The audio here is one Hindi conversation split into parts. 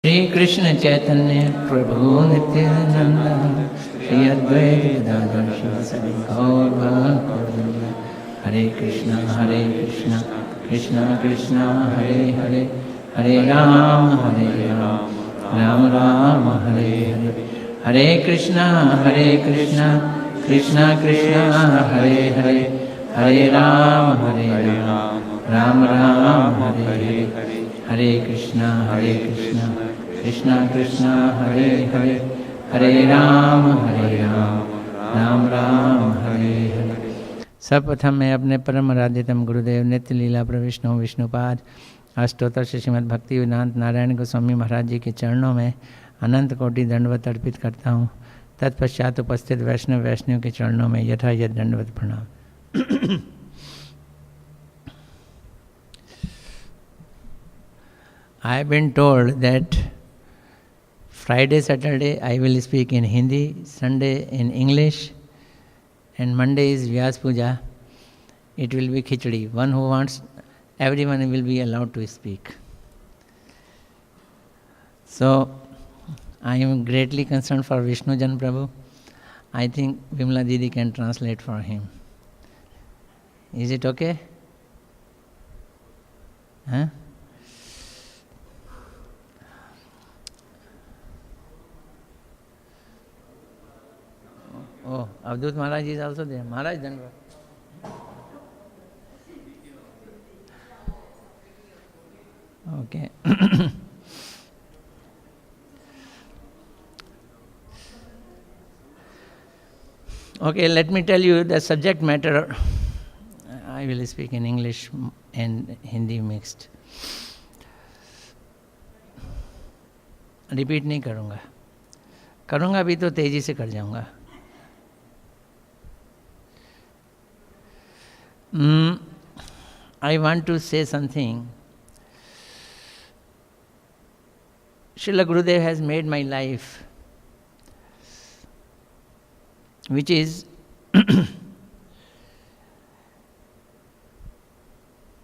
श्री कृष्ण चैतन्य प्रभु नित्यानंद श्री अद्वैत गदाधर शिव गौर भक्तवृंद। हरे कृष्णा कृष्णा कृष्णा हरे हरे, हरे राम राम राम हरे हरे। हरे कृष्णा कृष्णा कृष्णा हरे हरे, हरे राम राम राम हरे हरे। हरे कृष्णा कृष्णा कृष्णा हरे हरे, हरे राम राम राम हरे हरे। सर्वप्रथम मैं अपने परम आराध्यतम गुरुदेव नित्य लीला प्रविष्णु विष्णुपाद अष्टोत्तर श्री श्रीमद् भक्ति वेदांत नारायण गोस्वामी महाराज जी के चरणों में अनंत कोटि दंडवत अर्पित करता हूँ। तत्पश्चात उपस्थित वैष्णव के चरणों में यथा यथ दंडवत प्रणाम। I have been told that Friday, Saturday I will speak in Hindi, Sunday in English, and Monday is Vyas Puja. It will be Khichdi. One who wants, everyone will be allowed to speak. So, I am greatly concerned for Vishnu Jan Prabhu. I think Vimla Didi can translate for him. Is it okay? Huh? Oh, Avadut Maharaj is also there. Maharaj Dhanva. Okay. Okay, let me tell you the subject matter. I will speak in English and Hindi mixed. Repeat नहीं करूँगा भी तो तेजी से कर जाऊँगा। I want to say something. Srila Gurudev has made my life, which is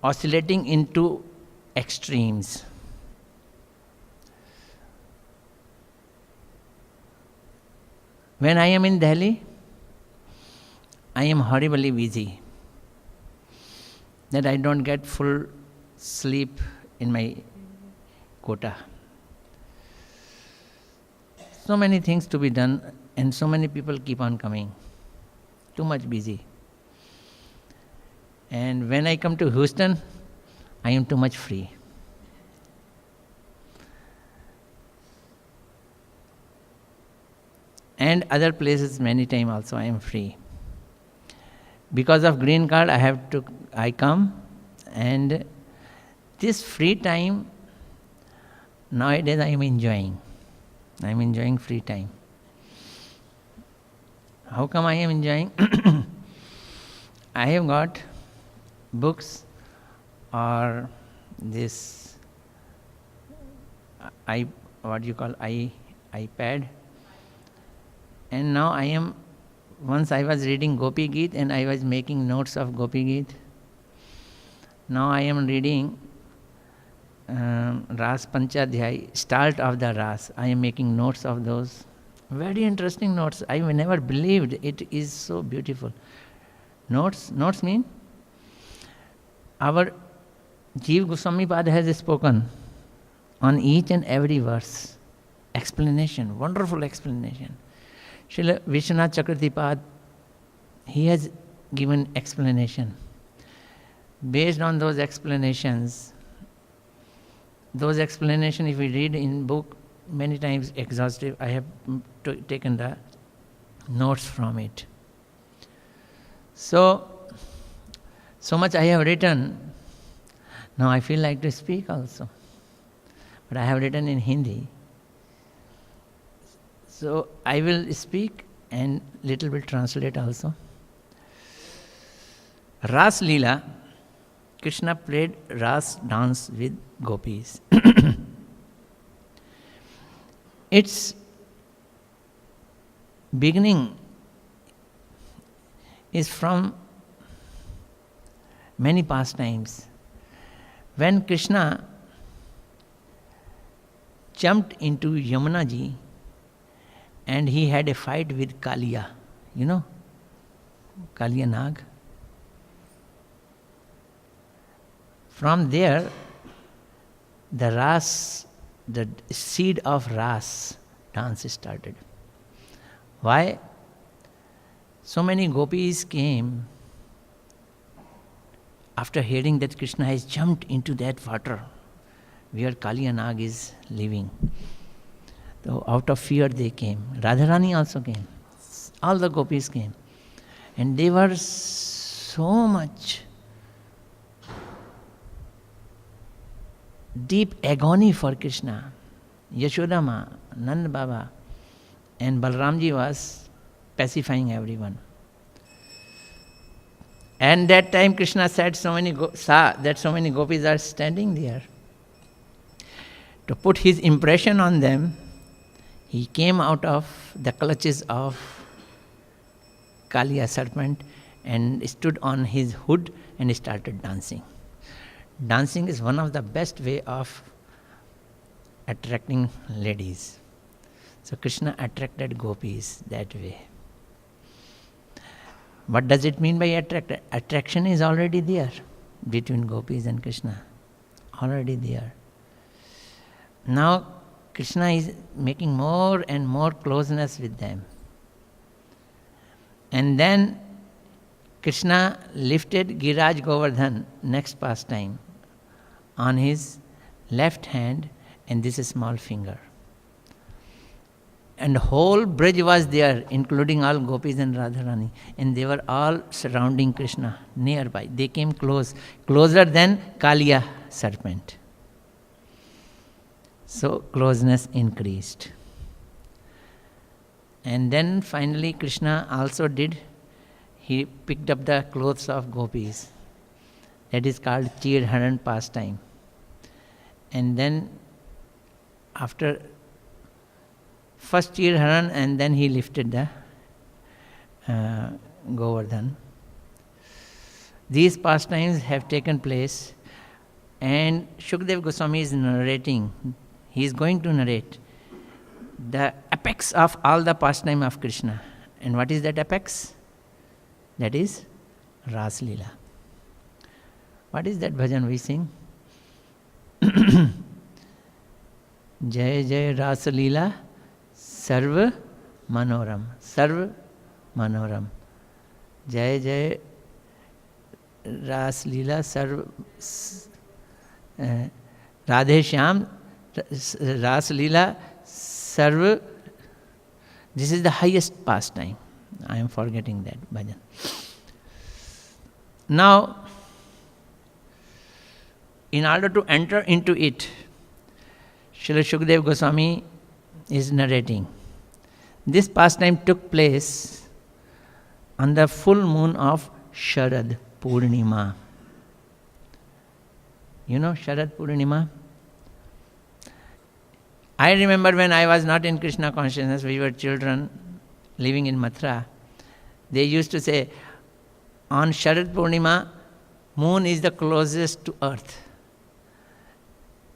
oscillating into extremes. When I am in Delhi, I am horribly busy, that I don't get full sleep in my quota. So many things to be done and so many people keep on coming. Too much busy. And when I come to Houston, I am too much free. And other places many times also I am free. Because of green card I come, and this free time nowadays I am enjoying. I am enjoying free time. How come I am enjoying? I have got books or this iPad, and now once I was reading Gopi Geet and I was making notes of Gopi Geet. Now I am reading Ras Panchadhyay, start of the Ras. I am making notes of those. Very interesting notes. I never believed it is so beautiful. Notes mean our Jeev Goswami Pad has spoken on each and every verse. Explanation, wonderful explanation. Srila Vishwanath Chakravarti, he has given explanation. Based on those explanations, if we read in book, many times exhaustive, I have taken the notes from it. So much I have written. Now I feel like to speak also. But I have written in Hindi. So I will speak and little bit translate also. Ras Leela, Krishna played Ras dance with gopis. Its beginning is from many pastimes. When Krishna jumped into Yamuna ji and he had a fight with Kaliya. You know, Kaliya Nag. From there, the Ras, the seed of Ras dance started. Why? So many gopis came after hearing that Krishna has jumped into that water where Kaliya Nag is living. So out of fear they came. Radharani also came. All the gopis came. And they were so much deep agony for Krishna. Yashoda Ma, Nand Baba, and Balramji was pacifying everyone. And that time Krishna said saw that so many gopis are standing there. To put his impression on them, he came out of the clutches of Kaliya serpent and stood on his hood and started dancing. Dancing is one of the best way of attracting ladies. So Krishna attracted gopis that way. What does it mean by attract? Attraction is already there between gopis and Krishna. Already there. Now Krishna is making more and more closeness with them. And then Krishna lifted Giraj Govardhan, next pastime, on his left hand and this small finger. And the whole bridge was there, including all gopis and Radharani. And they were all surrounding Krishna nearby. They came closer than Kaliya serpent. So closeness increased. And then finally Krishna also he picked up the clothes of gopis. That is called Chirharan pastime. And then after first Chirharan and then he lifted the Govardhan. These pastimes have taken place and Shukdev Goswami is narrating. He is going to narrate the apex of all the pastime of Krishna. And what is that apex? That is Ras Leela. What is that bhajan we sing? Jai Jai Ras Leela Sarva Manoram. Sarva Manoram. Jai Jai Ras Leela Sarva Radhe Shyam Ras Leela Sarva. This is the highest pastime. I am forgetting that bhajan. Now, in order to enter into it, Srila Shukdev Goswami is narrating. This pastime took place on the full moon of Sharad Purnima. You know Sharad Purnima? I remember when I was not in Krishna consciousness, we were children living in Mathura. They used to say, on Sharad Purnima, moon is the closest to earth.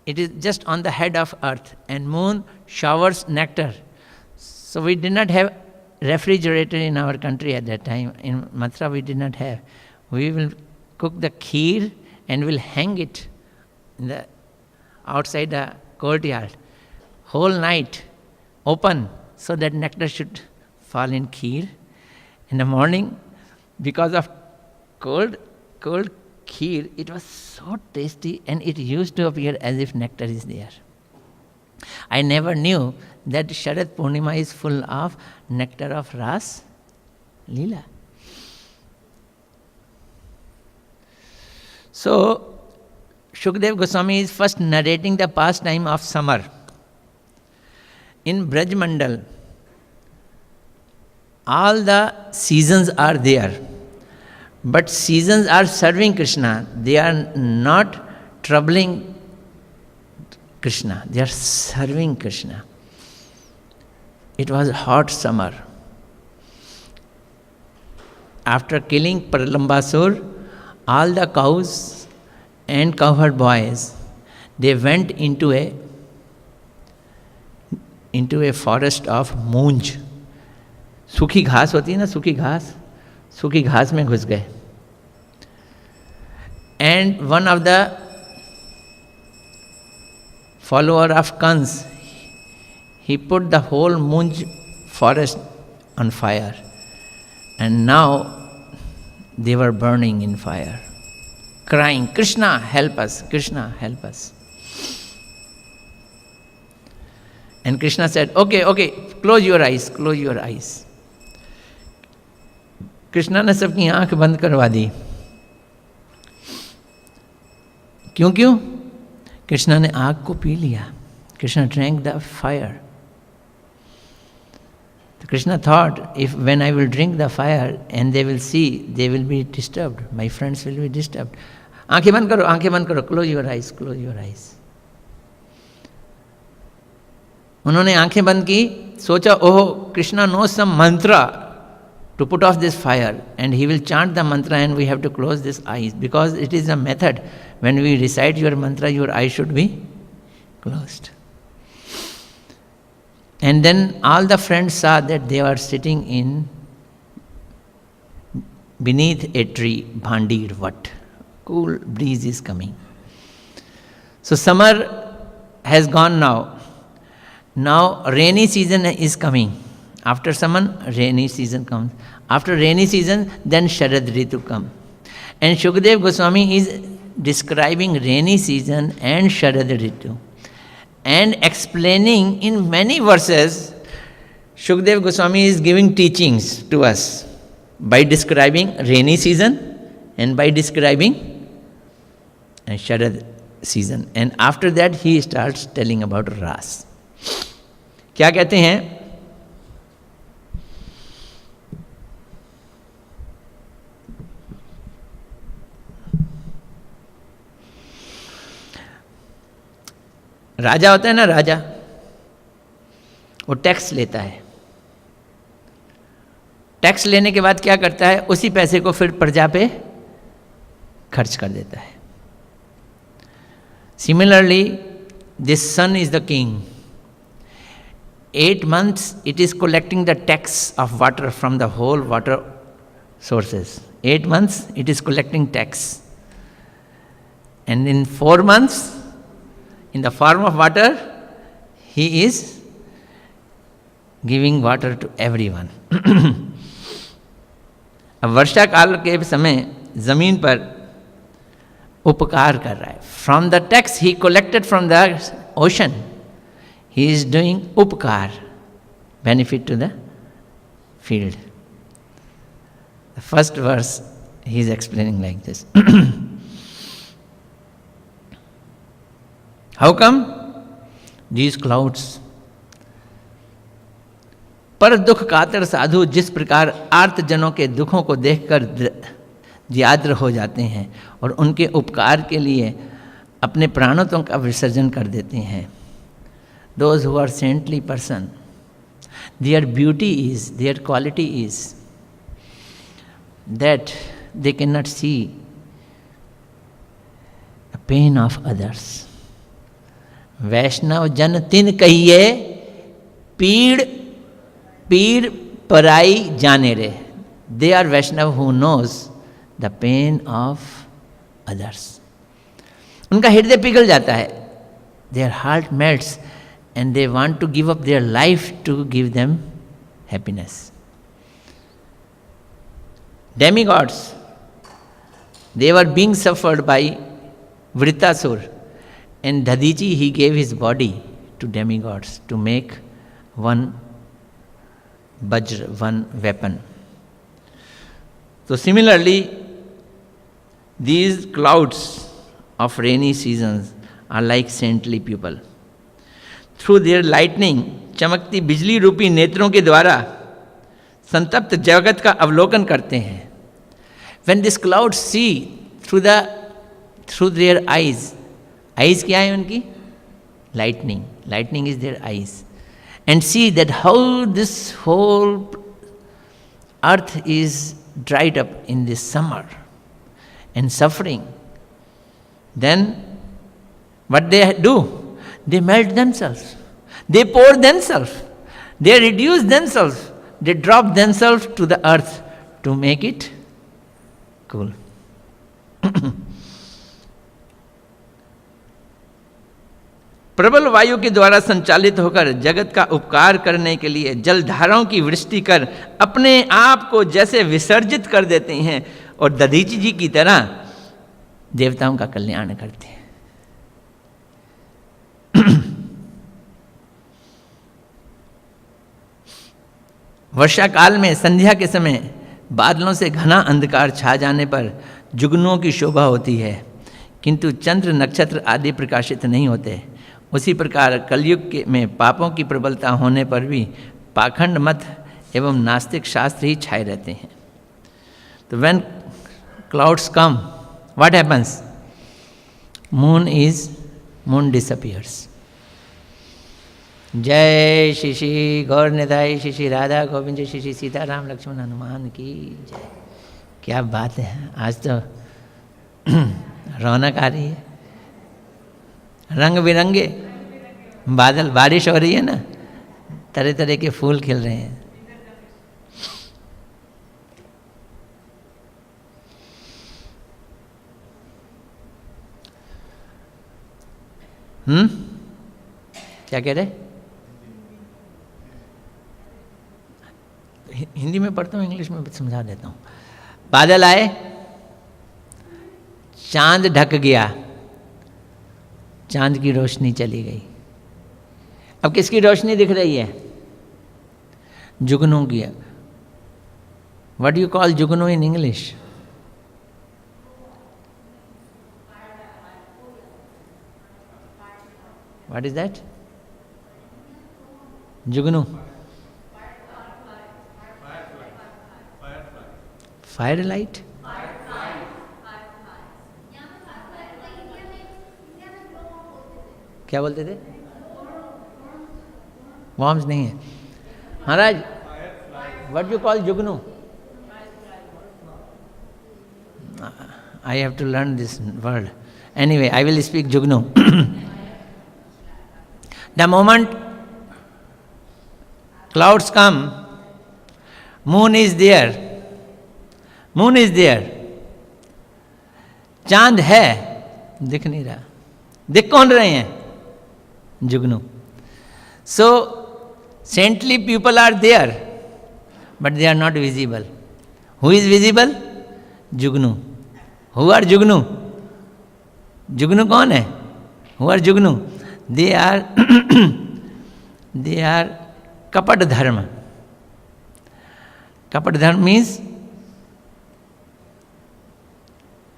It is just on the head of earth and moon showers nectar. So we did not have refrigerator in our country at that time. In Mathura we did not have. We will cook the kheer and will hang it outside the courtyard. Whole night open so that nectar should fall in kheer. In the morning, because of cold kheer, it was so tasty and it used to appear as if nectar is there. I never knew that Sharad Purnima is full of nectar of Ras Leela. So, Shukdev Goswami is first narrating the pastime of summer. In Braj Mandal, all the seasons are there. But seasons are serving Krishna. They are not troubling Krishna. They are serving Krishna. It was hot summer. After killing Pralambasur, all the cows and cowherd boys, they went into a into a forest of मूंज. सूखी घास होती है ना, सूखी घास में घुस गए. And one of the follower of Kans, he put the whole Munj forest on fire, and now they were burning in fire, crying, Krishna, help us, Krishna, help us. And Krishna said, okay, close your eyes, close your eyes. Krishna ने सबकी आंख बंद करवा दी. क्यों? कृष्णा ने आग को पी लिया. Krishna drank the fire. Krishna thought, if when I will drink the fire and they will see, they will be disturbed. My friends will be disturbed. आंखें बंद करो, close your eyes, close your eyes. उन्होंने आंखें बंद की, सोचा, ओह, Krishna knows some mantra to put off this fire, and he will chant the mantra, and we have to close this eyes, because it is a method. When we recite your mantra, your eyes should be closed. And then all the friends saw that they were sitting beneath a tree, Bhandir Vat. Cool breeze is coming. So summer has gone now. Now rainy season is coming. After summer, rainy season comes. After rainy season, then Sharad Ritu comes. And Shukdev Goswami is describing rainy season and Sharad Ritu, and explaining in many verses. Shukdev Goswami is giving teachings to us by describing rainy season and by describing Sharad season. And after that he starts telling about Ras. क्या कहते हैं? राजा होता है ना, राजा, वो टैक्स लेता है. टैक्स लेने के बाद क्या करता है? उसी पैसे को फिर प्रजा पे खर्च कर देता है. Similarly this sun is the king. 8 months it is collecting the tax of water from the whole water sources. 8 months it is collecting tax. And in 4 months, in the form of water, he is giving water to everyone. अब वर्षा काल के समय जमीन पर उपकार कर रहा है. From the tax he collected from the ocean, he is doing upkar, benefit to the field. The first verse he is explaining like this. How come? These clouds. पर दुख कातर साधु जिस प्रकार आर्त जनों के दुखों को देखकर ज्याद्र हो जाते हैं और उनके उपकार के लिए अपने प्राणों का विसर्जन कर देते हैं. Those who are saintly person, their beauty is, their quality is that they cannot see the pain of others. वैष्णव जन तिन कहिए पीड़ पीर पराई जाने रे. They are Vaishnav who knows the pain of others. उनका हृदय पिघल जाता है. Their heart melts and they want to give up their life to give them happiness. Demigods, they were being suffered by Vritasur, and Dadichi, he gave his body to demigods to make one Vajra, one weapon. So similarly, these clouds of rainy seasons are like saintly people. Through their lightning, चमकती बिजली रूपी नेत्रों के द्वारा संतप्त जगत का अवलोकन करते हैं. When these clouds see through their eyes क्या है उनकी? Lightning. Lightning is their eyes. And see that how this whole earth is dried up in this summer and suffering. Then what they do? They melt themselves. They pour themselves, they reduce themselves, they drop themselves to the earth to make it cool. प्रबल वायु के द्वारा संचालित होकर जगत का उपकार करने के लिए जलधाराओं की वृष्टि कर अपने आप को जैसे विसर्जित कर देते हैं और दधीचि जी की तरह देवताओं का कल्याण करते हैं। वर्षा काल में संध्या के समय बादलों से घना अंधकार छा जाने पर जुगनुओं की शोभा होती है, किंतु चंद्र नक्षत्र आदि प्रकाशित नहीं होते। उसी प्रकार कलयुग में पापों की प्रबलता होने पर भी पाखंड मत एवं नास्तिक शास्त्र ही छाए रहते हैं। तो when clouds come, what happens? Moon disappears. जय श्री श्री गौर निताई, श्री श्री राधा गोविंद, श्री श्री सीताराम लक्ष्मण हनुमान की जय। क्या बात है, आज तो रौनक आ रही है, रंग बिरंगे बादल, बारिश हो रही है ना, तरह तरह के फूल खिल रहे हैं। क्या कह रहे? हिंदी में पढ़ता हूँ, इंग्लिश में समझा देता हूँ। बादल आए, चांद ढक गया, चांद की रोशनी चली गई। अब किसकी रोशनी दिख रही है? जुगनू की। What do you call jugnu in English? What is that? Jugnu? Fire light? क्या बोलते थे? वॉर्म्स नहीं है महाराज। What you call jugnu? I have to learn this word. Anyway, I will speak jugnu. The moment clouds come, moon is there, moon is there, चांद है, दिख नहीं रहा। दिख कौन रहे हैं? जुगनू। So saintly people are there, but they are not visible. Who is visible? Jugnu. Who are जुगनू? जुगनू कौन है? Who are Jugnu? They are कपट धर्म। कपट धर्म means,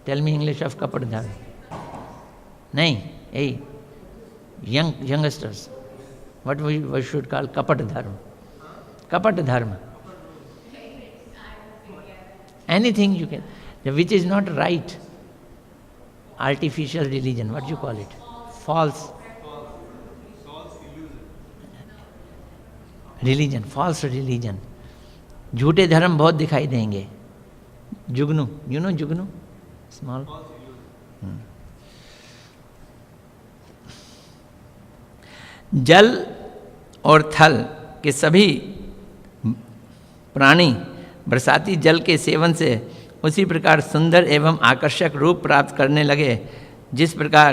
tell me English of कपट धर्म। नहीं, youngsters, what we should call कपट धर्म? कपट धर्म, anything you can which is not right. Artificial religion, what you call it? False religion, false religion. झूठे धर्म बहुत दिखाई देंगे। जुगनू, यू नो जुगनू? स्मॉल। जल और थल के सभी प्राणी बरसाती जल के सेवन से उसी प्रकार सुंदर एवं आकर्षक रूप प्राप्त करने लगे, जिस प्रकार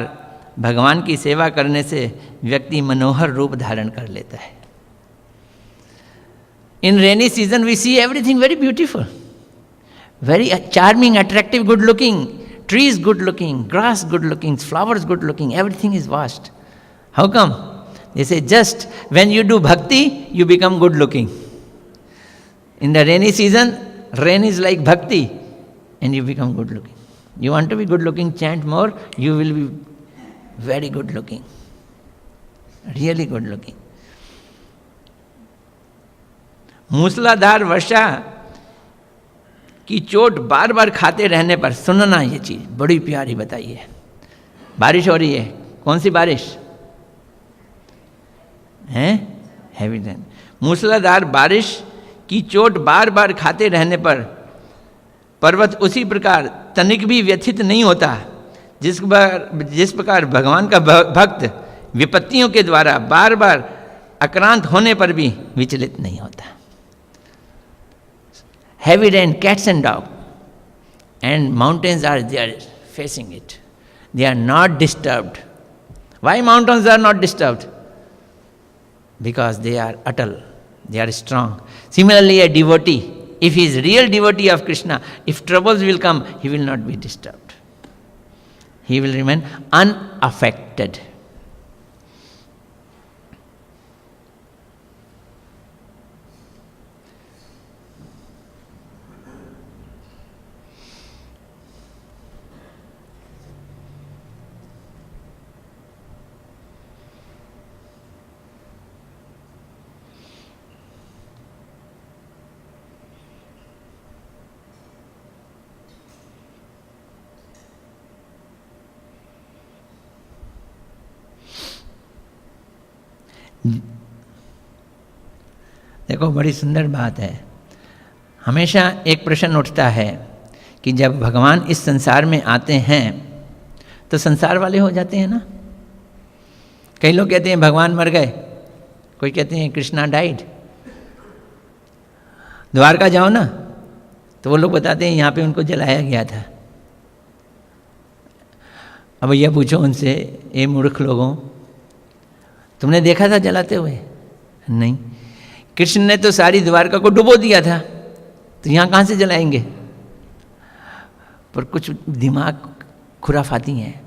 भगवान की सेवा करने से व्यक्ति मनोहर रूप धारण कर लेता है। In rainy season we see everything very beautiful, very charming, attractive, good looking, trees good looking, grass good looking, flowers good looking, everything is vast. How come? They say just when you do bhakti you become good looking. In the rainy season, rain is like bhakti and you become good looking. You want to be good looking, chant more, you will be very good looking, really good looking. मूसलाधार वर्षा की चोट बार बार खाते रहने पर, सुनना ये चीज़ बड़ी प्यारी बताइए। बारिश हो रही है, कौन सी बारिश है? Heavy rain. मूसलाधार बारिश की चोट बार बार खाते रहने पर पर्वत उसी प्रकार तनिक भी व्यथित नहीं होता, जिस प्रकार भगवान का भक्त विपत्तियों के द्वारा बार बार आक्रांत होने पर भी विचलित नहीं होता. Heavy rain, cats and dog, and mountains are there facing it. They are not disturbed. Why mountains are not disturbed? Because they are atal, they are strong. Similarly, a devotee, if he is real devotee of Krishna, if troubles will come, he will not be disturbed. He will remain unaffected. देखो, बड़ी सुंदर बात है. हमेशा एक प्रश्न उठता है कि जब भगवान इस संसार में आते हैं तो संसार वाले हो जाते हैं ना. कई लोग कहते हैं भगवान मर गए, कोई कहते हैं कृष्णा डाइड. द्वारका जाओ ना तो वो लोग बताते हैं यहाँ पे उनको जलाया गया था. अब यह पूछो उनसे, ये मूर्ख लोगों, तुमने देखा था जलाते हुए? नहीं. कृष्ण ने तो सारी द्वारका को डुबो दिया था, तो यहाँ कहाँ से जलाएंगे? पर कुछ दिमाग खुराफाती हैं,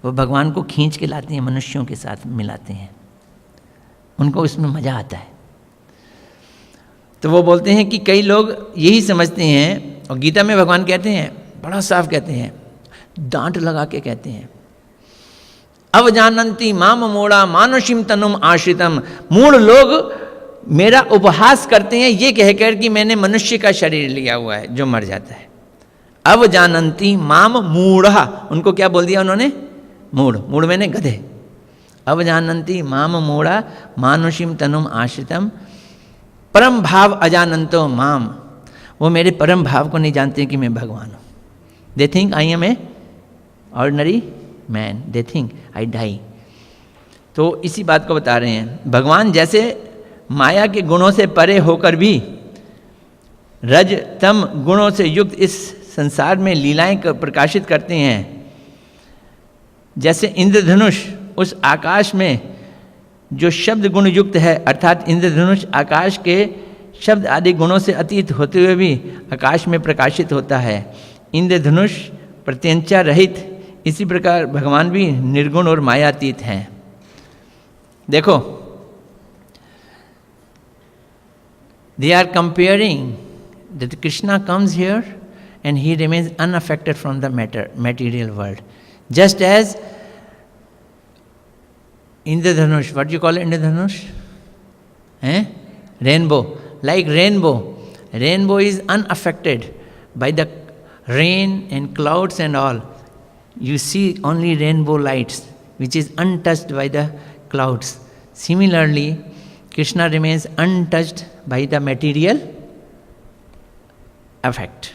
वो भगवान को खींच के लाते हैं, मनुष्यों के साथ मिलाते हैं, उनको इसमें मज़ा आता है. तो वो बोलते हैं कि कई लोग यही समझते हैं, और गीता में भगवान कहते हैं, बड़ा साफ कहते हैं, डांट लगा के कहते हैं, अवजानन्ति माम मूढ़ा मानुषिम तनुम आश्रितम. मूढ़ लोग मेरा उपहास करते हैं ये कहकर कि मैंने मनुष्य का शरीर लिया हुआ है जो मर जाता है. अवजानन्ति माम मूढ़ा, उनको क्या बोल दिया उन्होंने? मूढ़. मूढ़ मैंने गधे. अवजानन्ति माम मूढ़ा मानुषिम तनुम आश्रितम परम भाव अजानंतो माम. वो मेरे परम भाव को नहीं जानते कि मैं भगवान हूँ. They think I am a ordinary man, they think I die. तो इसी बात को बता रहे हैं. भगवान जैसे माया के गुणों से परे होकर भी रज तम गुणों से युक्त इस संसार में लीलाएं प्रकाशित करते हैं. जैसे इंद्रधनुष उस आकाश में जो शब्द गुण युक्त है, अर्थात इंद्रधनुष आकाश के शब्द आदि गुणों से अतीत होते हुए भी आकाश में प्रकाशित होता है. इंद्रधनुष प्रत्यंचा रहित, इसी प्रकार भगवान भी निर्गुण और मायातीत हैं. देखो, they are comparing that Krishna comes here and he remains unaffected from the material world. Just as Indradhanush, what do you call it, Indradhanush? Rainbow. Like rainbow. Rainbow is unaffected by the rain and clouds and all. You see only rainbow lights, which is untouched by the clouds. Similarly, Krishna remains untouched by the material effect.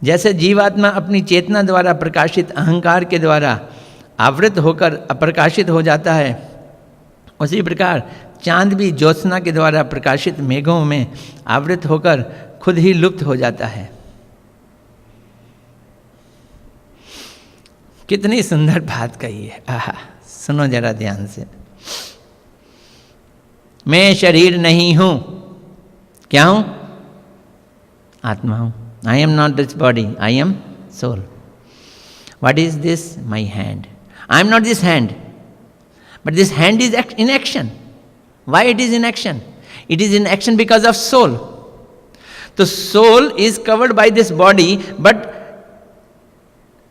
जैसे जीवात्मा अपनी चेतना द्वारा प्रकाशित अहंकार के द्वारा आवृत होकर अप्रकाशित हो जाता है, उसी प्रकार चांद भी ज्योत्सना के द्वारा प्रकाशित मेघों में आवृत होकर खुद ही लुप्त हो जाता है. कितनी सुंदर बात कही है. आहा, सुनो जरा ध्यान से. मैं शरीर नहीं हूं. क्या हूं? आत्मा हूं. I am not this body, I am soul. What is this? My hand. I am not this hand, but this hand is in action. Why it is in action? It is in action because of soul. The soul is covered by this body, but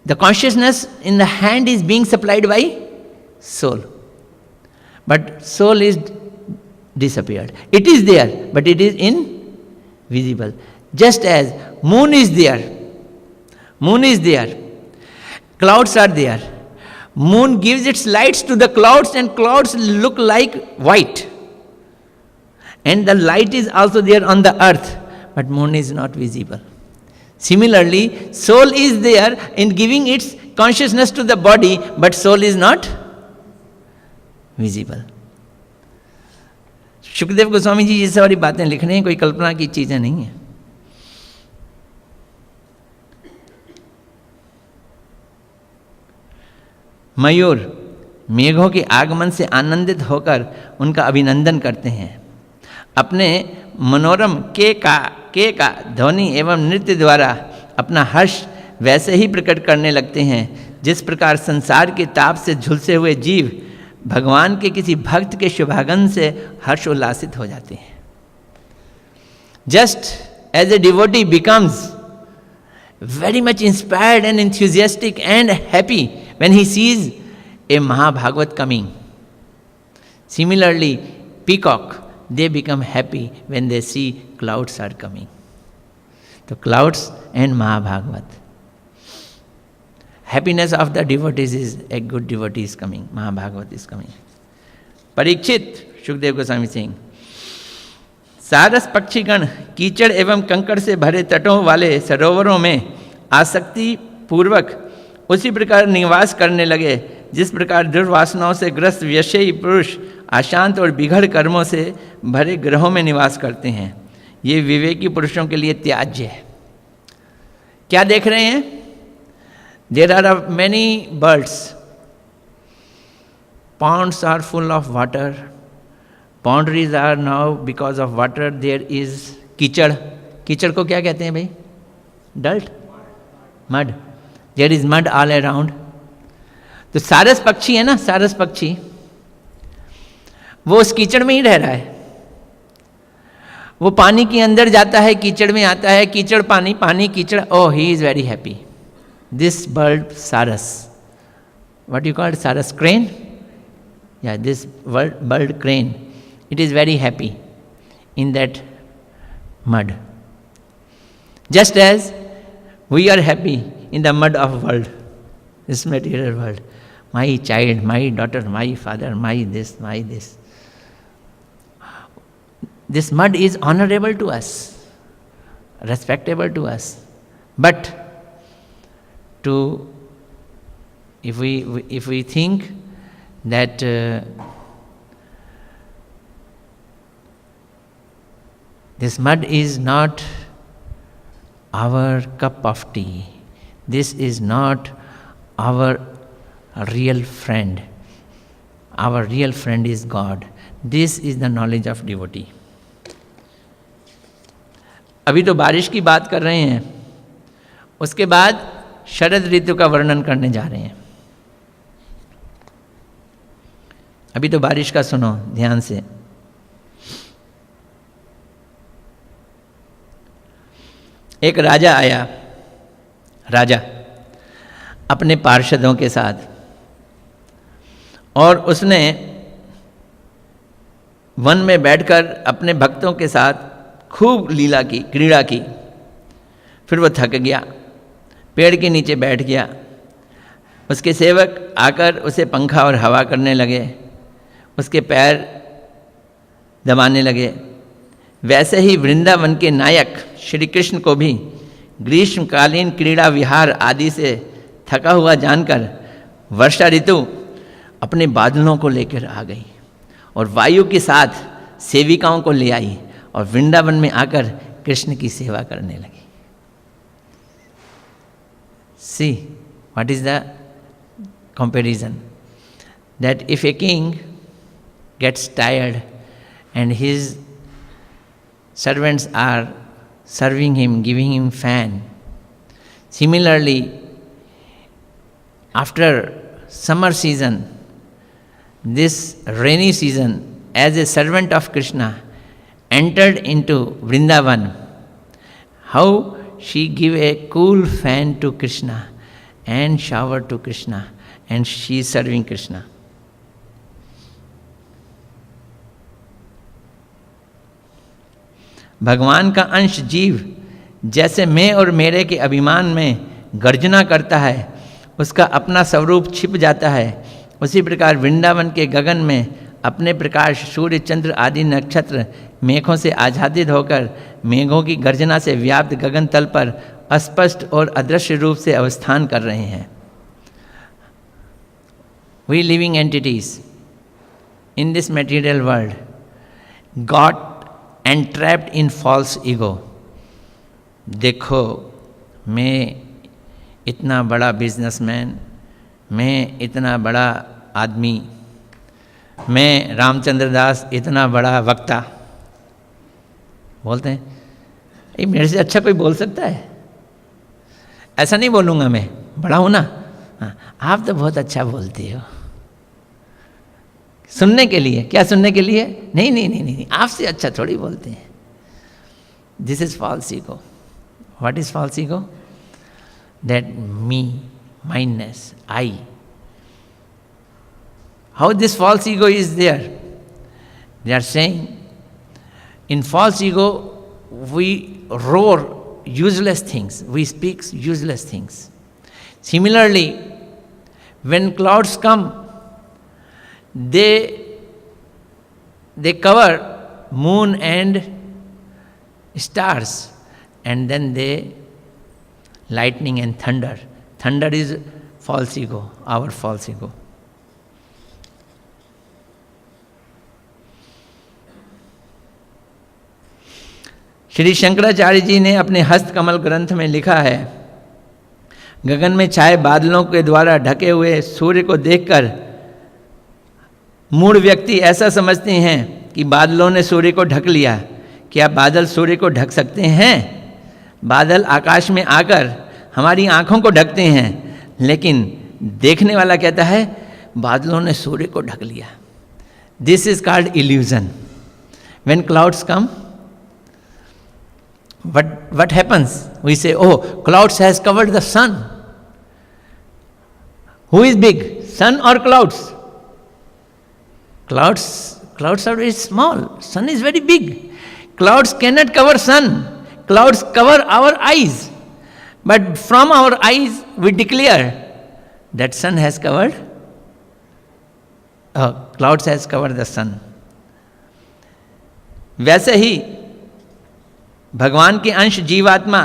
the consciousness in the hand is being supplied by soul. But soul is disappeared. It is there, but it is invisible. Just as moon is there, clouds are there. Moon gives its lights to the clouds and clouds look like white. And the light is also there on the earth, but moon is not visible. Similarly, soul is there in giving its consciousness to the body, but soul is not visible. Sukhdev Goswami ji ये सारी बातें लिख रहे हैं, कोई कल्पना की चीजें नहीं है। मयूर मेघों के आगमन से आनंदित होकर उनका अभिनंदन करते हैं। अपने मनोरम के का ध्वनि एवं नृत्य द्वारा अपना हर्ष वैसे ही प्रकट करने लगते हैं जिस प्रकार संसार के ताप से झुलसे हुए जीव भगवान के किसी भक्त के शुभागमन से हर्षोल्लासित हो जाते हैं। Just as a devotee becomes very much inspired and enthusiastic and happy when he sees a Mahabhagavat coming. Similarly, peacock, they become happy when they see clouds are coming. So clouds and Mahabhagavat. Happiness of the devotees is a good devotee is coming. Mahabhagavat is coming. Parikshit, Shukdev Goswami saying, सारस पक्षीगण कीचड़ एवं कंकड़ से भरे तटों वाले सरोवरों में आसक्ति पूर्वक उसी प्रकार निवास करने लगे जिस प्रकार दुर्वासनाओं से ग्रस्त व्यसयी पुरुष अशांत और बिगड़ कर्मों से भरे ग्रहों में निवास करते हैं। ये विवेकी पुरुषों के लिए त्याज्य है। क्या देख रहे हैं? There are many birds, ponds are full of water, boundaries are now because of water, there is कीचड़। कीचड़ को क्या कहते हैं भाई? डल्ट, mud. There is mud all around. तो सारस पक्षी है ना, सारस पक्षी वो उस कीचड़ में ही रह रहा है। वो पानी के अंदर जाता है, कीचड़ में आता है, कीचड़ पानी, पानी कीचड़। Oh, he is very happy. This bird saras, what you called saras, crane? या this bird crane, it is very happy in that mud, just as we are happy in the mud of world, this material world. My child, my daughter, my father, my this, my this. This mud is honorable to us, respectable to us, but if we think that this mud is not our cup of tea, this is not our real friend. Our real friend is God. This is the knowledge of devotee. अभी तो बारिश की बात कर रहे हैं, उसके बाद शरद ऋतु का वर्णन करने जा रहे हैं। अभी तो बारिश का सुनो ध्यान से। एक राजा आया, राजा अपने पार्षदों के साथ, और उसने वन में बैठकर अपने भक्तों के साथ खूब लीला की, क्रीड़ा की। फिर वो थक गया, पेड़ के नीचे बैठ गया। उसके सेवक आकर उसे पंखा और हवा करने लगे, उसके पैर दबाने लगे। वैसे ही वृंदावन के नायक श्री कृष्ण को भी ग्रीष्मकालीन क्रीड़ा विहार आदि से थका हुआ जानकर वर्षा ऋतु अपने बादलों को लेकर आ गई और वायु के साथ सेविकाओं को ले आई और वृंदावन में आकर कृष्ण की सेवा करने लगी। See what is the comparison, that if a king gets tired and his servants are serving him, giving him fan. Similarly, after summer season, this rainy season, as a servant of Krishna entered into Vrindavan, how she give a cool fan to Krishna and shower to Krishna, and she is serving Krishna. भगवान का अंश जीव जैसे मैं और मेरे के अभिमान में गर्जना करता है, उसका अपना स्वरूप छिप जाता है, उसी प्रकार वृंदावन के गगन में अपने प्रकाश सूर्य चंद्र आदि नक्षत्र मेघों से आच्छादित होकर मेघों की गर्जना से व्याप्त गगन तल पर अस्पष्ट और अदृश्य रूप से अवस्थान कर रहे हैं। We living entities in this material world, got entrapped in false ego. देखो, मैं इतना बड़ा बिजनेसमैन, मैं इतना बड़ा आदमी, मैं रामचंद्र दास इतना बड़ा वक्ता, बोलते हैं ये मेरे से अच्छा कोई बोल सकता है? ऐसा नहीं बोलूँगा, मैं बड़ा हूँ ना। हाँ, आप तो बहुत अच्छा बोलते हो। सुनने के लिए, क्या सुनने के लिए? नहीं नहीं नहीं नहीं, आपसे अच्छा थोड़ी बोलते हैं। This is false ego. What is false ego? That me, mindness, I. How this false ego is there? They are saying in false ego we roar useless things, we speak useless things. Similarly, when clouds come, they cover moon and stars, and then they lightning and thunder. Thunder is false ego, our false ego. Shri Shankaracharya ji ने अपने हस्तकमल ग्रंथ में लिखा है, गगन में छाए बादलों के द्वारा ढके हुए सूर्य को देखकर मूढ़ व्यक्ति ऐसा समझते हैं कि बादलों ने सूर्य को ढक लिया। क्या बादल सूर्य को ढक सकते हैं? बादल आकाश में आकर हमारी आंखों को ढकते हैं, लेकिन देखने वाला कहता है बादलों ने सूर्य को ढक लिया. This is called illusion. When clouds come, what happens? We say, oh, clouds has covered the sun. Who is big, sun or clouds? Clouds are very small, sun is very big. Clouds cannot cover sun. Clouds cover our eyes, but from our eyes we declare that sun has covered, clouds has covered the sun. वैसे ही भगवान के अंश जीवात्मा,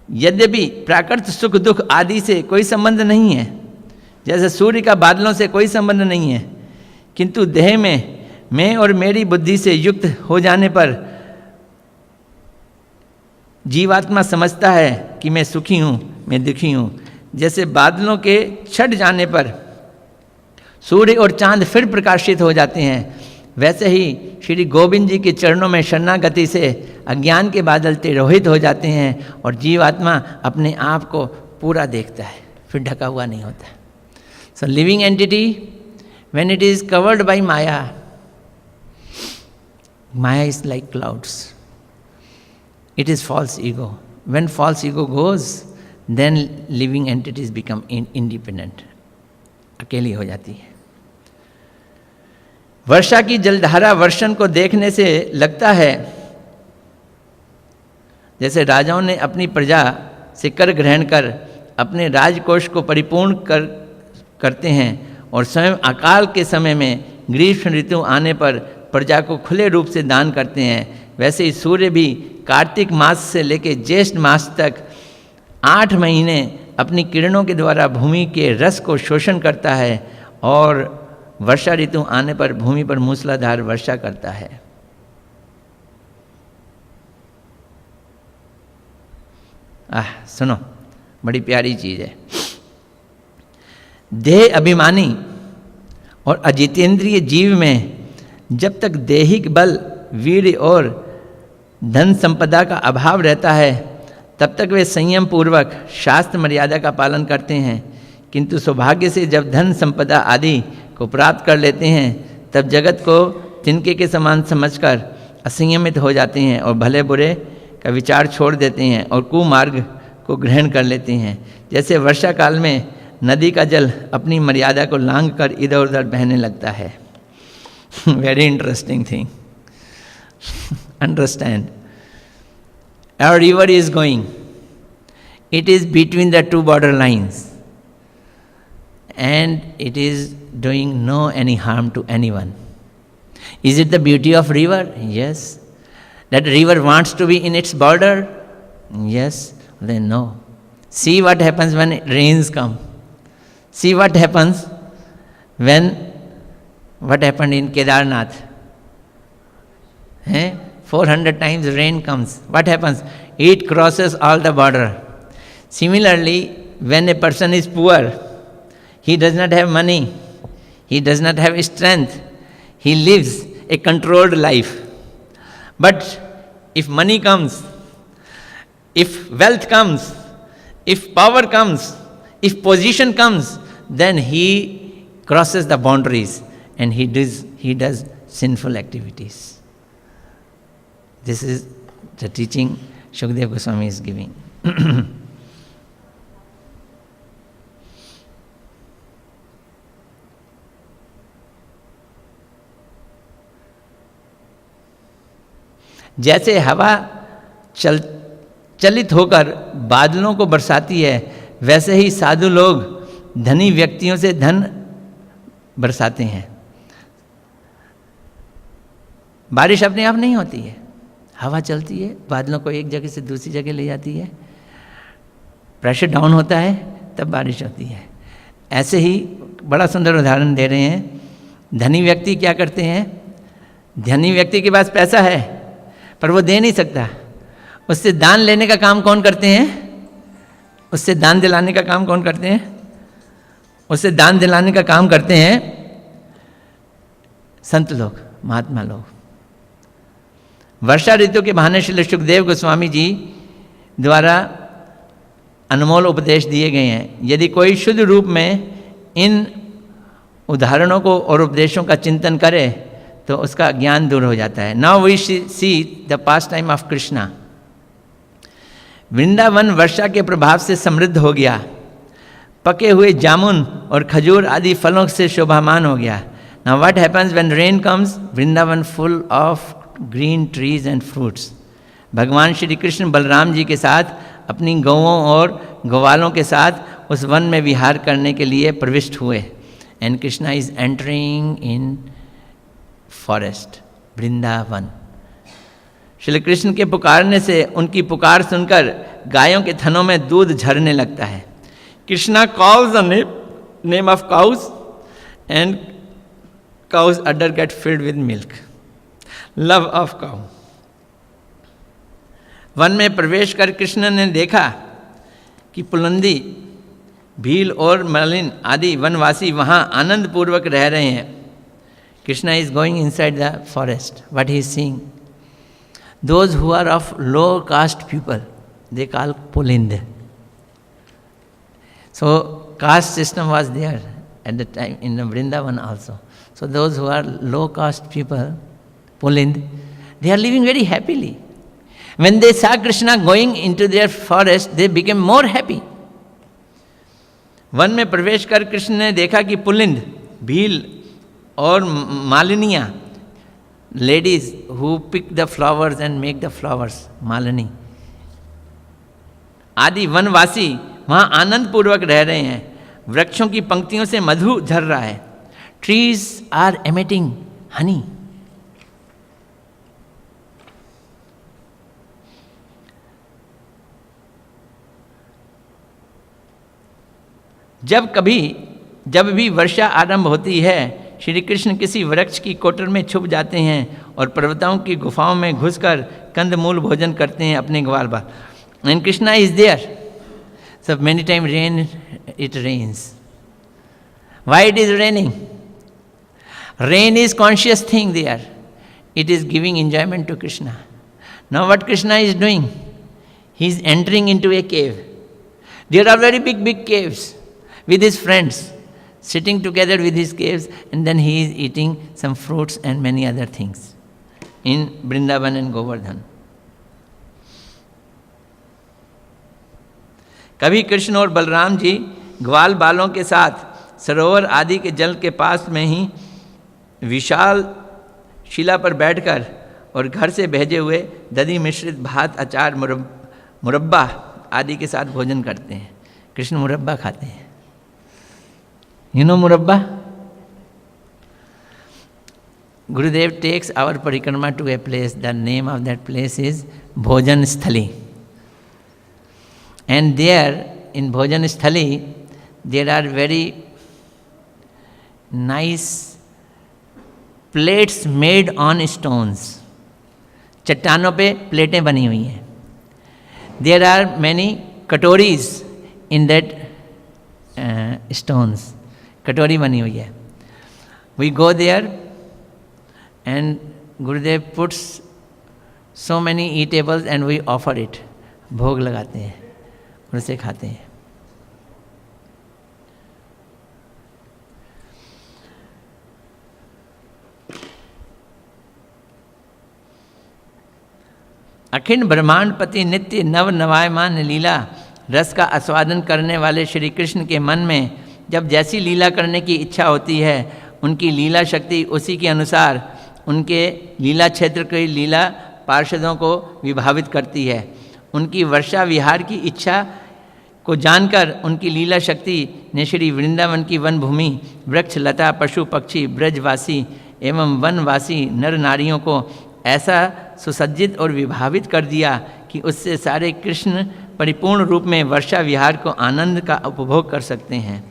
यद्यपि प्राकृत सुख दुख आदि से कोई संबंध नहीं है, जैसे सूर्य का बादलों से कोई संबंध नहीं है, किंतु देह में मैं और मेरी बुद्धि से युक्त हो जाने पर जीवात्मा समझता है कि मैं सुखी हूँ, मैं दुखी हूँ. जैसे बादलों के छट जाने पर सूर्य और चांद फिर प्रकाशित हो जाते हैं, वैसे ही श्री गोविंद जी के चरणों में शरणागति से अज्ञान के बादल तिरोहित हो जाते हैं और जीवात्मा अपने आप को पूरा देखता है, फिर ढका हुआ नहीं होता. So living entity, when it is covered by maya, maya is like clouds. It is false ego. When false ego goes, then living entities become independent, अकेली हो जाती है. वर्षा की जलधारा वर्षण को देखने से लगता है जैसे राजाओं ने अपनी प्रजा से कर ग्रहण कर अपने राजकोष को परिपूर्ण करते हैं और स्वयं अकाल के समय में ग्रीष्म ऋतु आने पर प्रजा को खुले रूप से दान करते हैं, वैसे ही सूर्य भी कार्तिक मास से लेकर ज्येष्ठ मास तक 8 महीने अपनी किरणों के द्वारा भूमि के रस को शोषण करता है और वर्षा ऋतु आने पर भूमि पर मूसलाधार वर्षा करता है. सुनो, बड़ी प्यारी चीज है. देह अभिमानी और अजितेंद्रिय जीव में जब तक दैहिक बल, वीर्य और धन संपदा का अभाव रहता है, तब तक वे संयम पूर्वक शास्त्र मर्यादा का पालन करते हैं, किंतु सौभाग्य से जब धन संपदा आदि को प्राप्त कर लेते हैं, तब जगत को तिनके के समान समझकर असंयमित हो जाते हैं और भले बुरे का विचार छोड़ देते हैं और कुमार्ग को ग्रहण कर लेते हैं. जैसे वर्षा काल में नदी का जल अपनी मर्यादा को लांघ कर इधर उधर बहने लगता है. Very interesting thing. Understand, our river is going, it is between the 2 border lines and it is doing no any harm to anyone. Is it the beauty of river? Yes. That river wants to be in its border? Yes. Then no. See what happens when rains come. See what happens when, what happened in Kedarnath. 400 times rain comes. What happens? It crosses all the border. Similarly, when a person is poor, he does not have money, he does not have strength, he lives a controlled life. But if money comes, if wealth comes, if power comes, if position comes, then he crosses the boundaries and he does sinful activities. This is the teaching Shukdev Goswami is giving. जैसे हवा चलित होकर बादलों को बरसाती है, वैसे ही साधु लोग धनी व्यक्तियों से धन बरसाते हैं। बारिश अपने आप नहीं होती है, हवा चलती है, बादलों को एक जगह से दूसरी जगह ले जाती है, प्रेशर डाउन होता है, तब बारिश होती है। ऐसे ही बड़ा सुंदर उदाहरण दे रहे हैं। धनी व्यक्ति क्या करते हैं? धनी व्यक्ति के पास पैसा है पर वो दे नहीं सकता, उससे दान लेने का काम कौन करते हैं? उससे दान दिलाने का काम कौन करते हैं? उससे दान दिलाने का काम करते हैं संत लोग, महात्मा लोग। वर्षा ऋतु के बहाने श्री सुखदेव गोस्वामी जी द्वारा अनमोल उपदेश दिए गए हैं। यदि कोई शुद्ध रूप में इन उदाहरणों को और उपदेशों का चिंतन करे तो उसका ज्ञान दूर हो जाता है। Now we see the past time of Krishna. Vrindavan वर्षा के प्रभाव से समृद्ध हो गया, पके हुए जामुन और खजूर आदि फलों से शोभामान हो गया। Now what happens when rain comes? Vrindavan full of green trees and fruits. भगवान श्री कृष्ण बलराम जी के साथ अपनी गौओं और ग्वालों के साथ उस वन में विहार करने के लिए प्रविष्ट हुए। And Krishna is entering in forest, Vrindavan. Shri Krishna के पुकारने से उनकी पुकार सुनकर गायों के थनों में दूध झरने लगता है। Krishna calls the name of cows and cows udder get filled with milk. Love of cow. वन में प्रवेश कर कृष्ण ने देखा कि पुलंदी, भील और मलिन आदि वनवासी वहाँ आनंद पूर्वक रह रहे हैं। Krishna is going inside the forest. What he is seeing? Those who are of low caste people, they call Pulind. So caste system was there at the time in the Vrindavan also. So those who are low caste people, Pulind, they are living very happily. When they saw Krishna going into their forest, they became more happy. One में प्रवेश कर कृष्ण ने देखा कि पुलिंद, भील और मालिनियाँ, ladies who pick the flowers and make the flowers, मालिनी आदि वनवासी वहाँ आनंद पूर्वक रह रहे हैं। वृक्षों की पंक्तियों से मधु झर रहा है। Trees are emitting honey. जब भी वर्षा आरंभ होती है, श्री कृष्ण किसी वृक्ष की कोटर में छुप जाते हैं और पर्वतों की गुफाओं में घुसकर कंदमूल भोजन करते हैं अपने ग्वाल बाल। And Krishna is there. So many time it rains. Why it is raining? Rain is conscious thing there. It is giving enjoyment to Krishna. Now what Krishna is doing? He is entering into a cave. There are very big caves with his friends, sitting together with his caves, and then he is eating some fruits and many other things in Vrindavan and Govardhan. कभी कृष्ण और बलराम जी ग्वाल बालों के साथ सरोवर आदि के जल के पास में ही विशाल शिला पर बैठकर और घर से भेजे हुए दही मिश्रित भात, अचार, मुरब्बा आदि के साथ भोजन करते हैं। कृष्ण मुरब्बा खाते हैं। You know Murabba? Gurudev takes our parikrama to a place. The name of that place is Bhojan Sthali. And there, in Bhojan Sthali, there are very nice plates made on stones. चट्टानों पे प्लेटें बनी हुई हैं. There are many katoris in that stones. कटोरी बनी हुई है. We go there and Gurudev puts so many eatables and we offer it. भोग लगाते हैं और उसे खाते हैं. अखिल ब्रह्मांडपति नित्य नव नवायमान लीला रस का आस्वादन करने वाले श्री कृष्ण के मन में जब जैसी लीला करने की इच्छा होती है, उनकी लीला शक्ति उसी के अनुसार उनके लीला क्षेत्र की लीला पार्षदों को विभावित करती है. उनकी वर्षा विहार की इच्छा को जानकर उनकी लीला शक्ति ने श्री वृंदावन की वन भूमि, वृक्ष लता, पशु पक्षी, ब्रजवासी एवं वनवासी नर नारियों को ऐसा सुसज्जित और विभावित कर दिया कि उससे सारे कृष्ण परिपूर्ण रूप में वर्षा विहार को आनंद का उपभोग कर सकते हैं.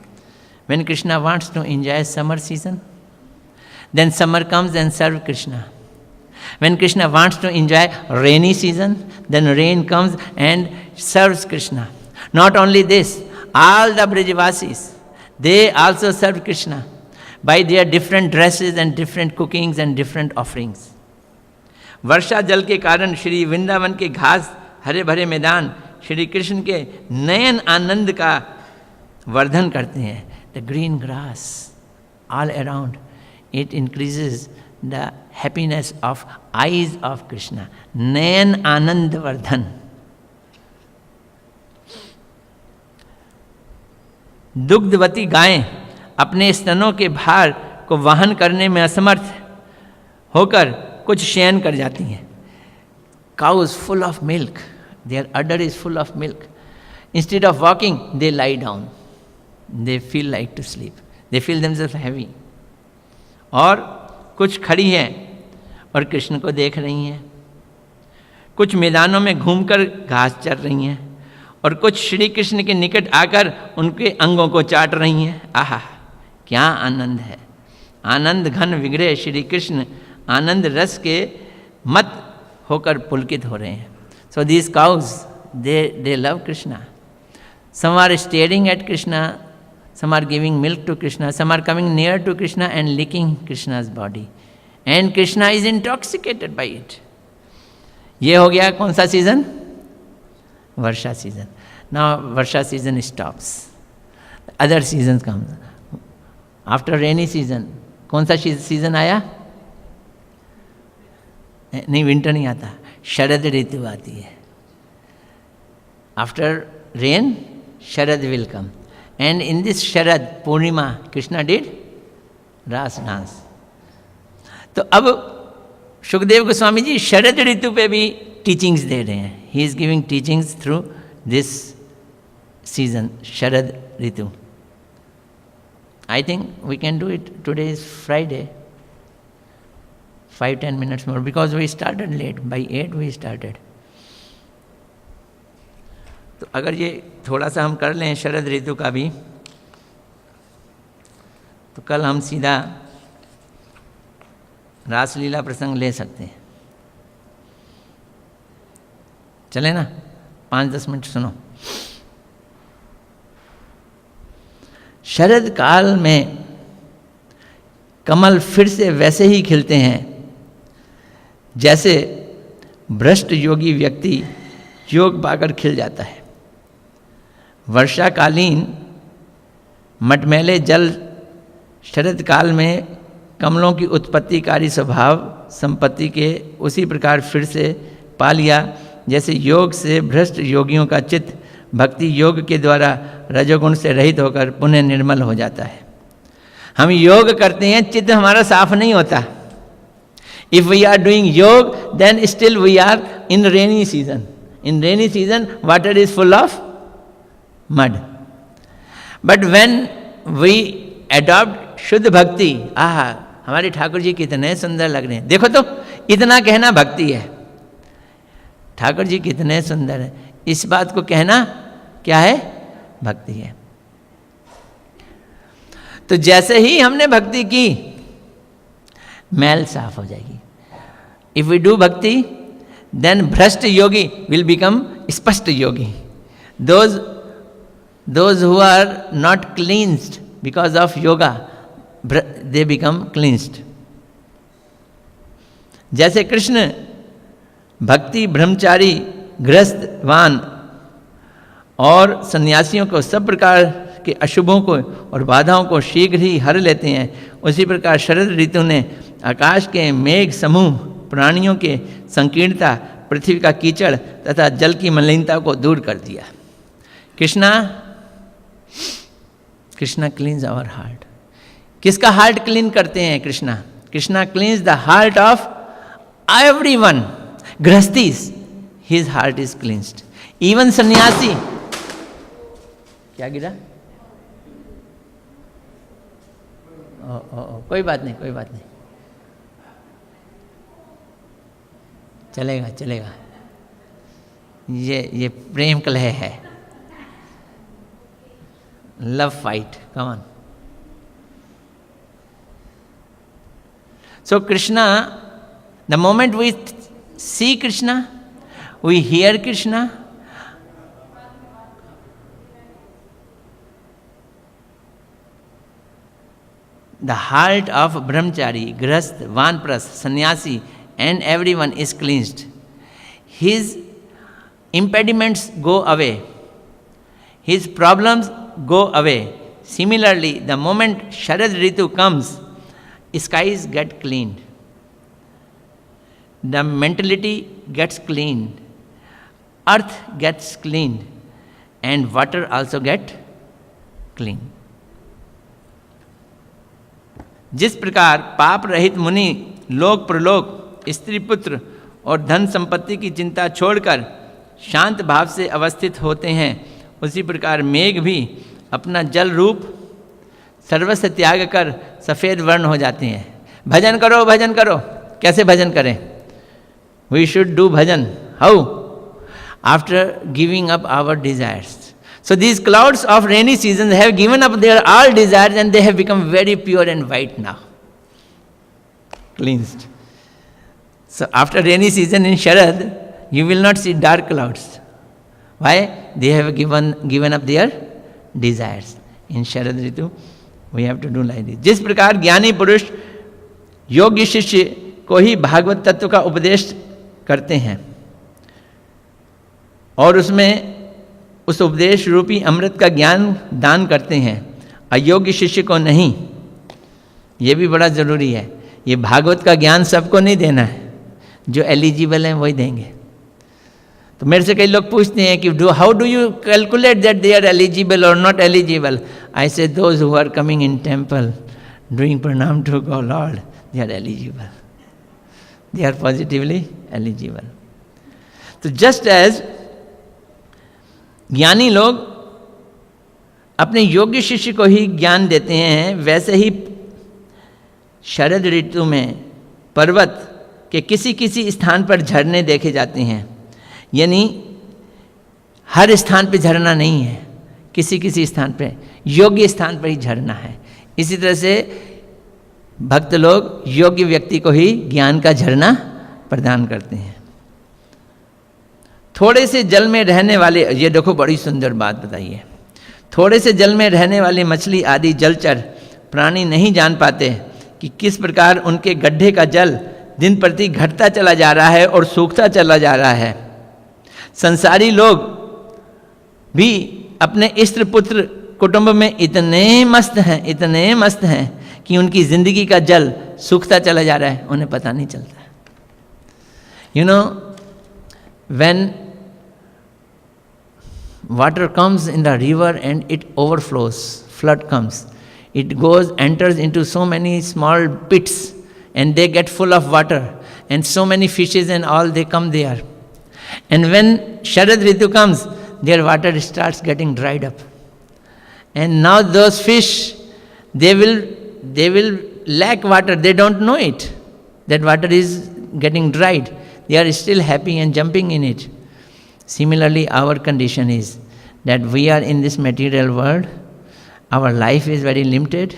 When Krishna wants to enjoy summer season, then summer comes and serve Krishna. When Krishna wants to enjoy rainy season, then rain comes and serves Krishna. Not only this, all the Brajavasis, they also serve Krishna by their different dresses and different cookings and different offerings. वर्षा जल के कारण श्री वृंदावन के घास हरे भरे मैदान श्री कृष्ण के नयन आनंद का वर्धन करते हैं. The green grass all around, it increases the happiness of eyes of Krishna. नयन आनंद वर्धन. दुग्धवती गायें अपने स्तनों के भार को वहन करने में असमर्थ होकर कुछ शयन कर जाती हैं. Cows full of milk, their udder is full of milk. Instead of walking, they lie down. They feel like to sleep. They feel themselves heavy. और कुछ खड़ी हैं और कृष्ण को देख रही हैं. कुछ मैदानों में घूमकर घास चर रही हैं और कुछ श्री कृष्ण के निकट आकर उनके अंगों को चाट रही हैं. आहा, क्या आनंद है! आनंद घन विग्रह श्री कृष्ण आनंद रस के मत होकर पुलकित हो रहे हैं. So these cows they love Krishna. Some are staring at Krishna, some are giving milk to Krishna, some are coming near to Krishna and licking Krishna's body, and Krishna is intoxicated by it. ये हो गया कौन सा सीजन? वर्षा सीजन. Now वर्षा season stops, other seasons come. After rainy season कौन सा सीजन आया? नहीं, विंटर नहीं आता, शरद ऋतु आती है. After rain, Sharad will come. And in this Sharad Purnima, Krishna did Ras dance. तो अब सुखदेव गोस्वामी जी शरद ऋतु पे भी टीचिंग्स दे रहे हैं. He is giving teachings through this season, sharad ritu. I think we can do it. Today is Friday. 5-10 minutes more because we started late. By 8 we started. तो अगर ये थोड़ा सा हम कर लें शरद ऋतु का भी, तो कल हम सीधा रासलीला प्रसंग ले सकते हैं. चले ना? 5-10 मिनट सुनो. शरद काल में कमल फिर से वैसे ही खिलते हैं जैसे भ्रष्ट योगी व्यक्ति योग पाकर खिल जाता है. वर्षाकालीन मटमैले जल शरद काल में कमलों की उत्पत्तिकारी स्वभाव संपत्ति के उसी प्रकार फिर से पा लिया जैसे योग से भ्रष्ट योगियों का चित्त भक्ति योग के द्वारा रजोगुण से रहित होकर पुनः निर्मल हो जाता है. हम योग करते हैं, चित्त हमारा साफ नहीं होता. If we are doing yoga then still we are in rainy season. In rainy season water is full of mud. But when we adopt शुद्ध भक्ति, आहा, हमारे ठाकुर जी कितने सुंदर लग रहे हैं. देखो तो, इतना कहना भक्ति है. ठाकुर जी कितने सुंदर है, इस बात को कहना क्या है? भक्ति है. तो जैसे ही हमने भक्ति की, मैल साफ हो जाएगी. इफ वी डू भक्ति then Bhrashta yogi will become Spashta yogi. Those who are not cleansed because of yoga, they become cleansed. जैसे कृष्ण भक्ति ब्रह्मचारी गृहस्थवान और सन्यासियों को सब प्रकार के अशुभों को और बाधाओं को शीघ्र ही हर लेते हैं, उसी प्रकार शरद ऋतु ने आकाश के मेघ समूह, प्राणियों के संकीर्णता, पृथ्वी का कीचड़ तथा जल की मलिनता को दूर कर दिया. Krishna cleans our heart. किसका हार्ट क्लीन करते हैं Krishna? Krishna cleans the heart of everyone. गृहस्थीस, his heart is cleansed. Even sannyasi. क्या गिरा? कोई बात नहीं, कोई बात नहीं, चलेगा चलेगा. ये प्रेम कलह है. Love fight, come on. So Krishna, the moment we see Krishna, we hear Krishna, the heart of brahmachari, grihasth, vanpras, sannyasi and everyone is cleansed. His impediments go away. His problems go away. Similarly, the moment Sharad Ritu comes, skies get cleaned. The mentality gets cleaned. Earth gets cleaned. And water also get clean. जिस प्रकार पाप रहित मुनि लोक प्रलोक, स्त्री पुत्र और धन संपत्ति की चिंता छोड़कर शांत भाव से अवस्थित होते हैं, उसी प्रकार मेघ भी अपना जल रूप सर्वस्व त्याग कर सफ़ेद वर्ण हो जाते हैं. भजन करो, भजन करो. कैसे भजन करें? We should do bhajan. How? After giving up our desires. So these clouds of rainy season have given up their all desires and they have become very pure and white now. Cleansed. So after rainy season in Sharad, you will not see dark clouds. Why? They have given up their desires. In Sharad Ritu, we have to do like this. जिस प्रकार ज्ञानी पुरुष योग्य शिष्य को ही भागवत तत्व का उपदेश करते हैं और उसमें उस उपदेश रूपी अमृत का ज्ञान दान करते हैं, अयोग्य शिष्य को नहीं. ये भी बड़ा ज़रूरी है. ये भागवत का ज्ञान सबको नहीं देना है, जो एलिजिबल हैं वही देंगे. तो मेरे से कई लोग पूछते हैं कि how do you calculate that they are eligible or not eligible? I say those who are coming in temple doing pranam to God Lord, they are eligible. They are positively eligible. तो just as ज्ञानी लोग अपने योग्य शिष्य को ही ज्ञान देते हैं, वैसे ही शरद ऋतु में पर्वत के किसी किसी स्थान पर झरने देखे जाते हैं. यानी हर स्थान पे झरना नहीं है, किसी किसी स्थान पे, योग्य स्थान पर ही झरना है. इसी तरह से भक्त लोग योग्य व्यक्ति को ही ज्ञान का झरना प्रदान करते हैं. थोड़े से जल में रहने वाले, ये देखो बड़ी सुंदर बात बताइए, थोड़े से जल में रहने वाली मछली आदि जलचर प्राणी नहीं जान पाते कि किस प्रकार उनके गड्ढे का जल दिन प्रति घटता चला जा रहा है और सूखता चला जा रहा है. संसारी लोग भी अपने स्त्री पुत्र कुटुंब में इतने मस्त हैं कि उनकी जिंदगी का जल सूखता चला जा रहा है, उन्हें पता नहीं चलता. You know, when water comes in the river and it overflows, flood comes, it enters into so many small pits and they get full of water and so many fishes and all, they come there. And when Sharad Ritu comes, their water starts getting dried up. And now those fish, they will lack water. They don't know it, that water is getting dried. They are still happy and jumping in it. Similarly, our condition is that we are in this material world. Our life is very limited.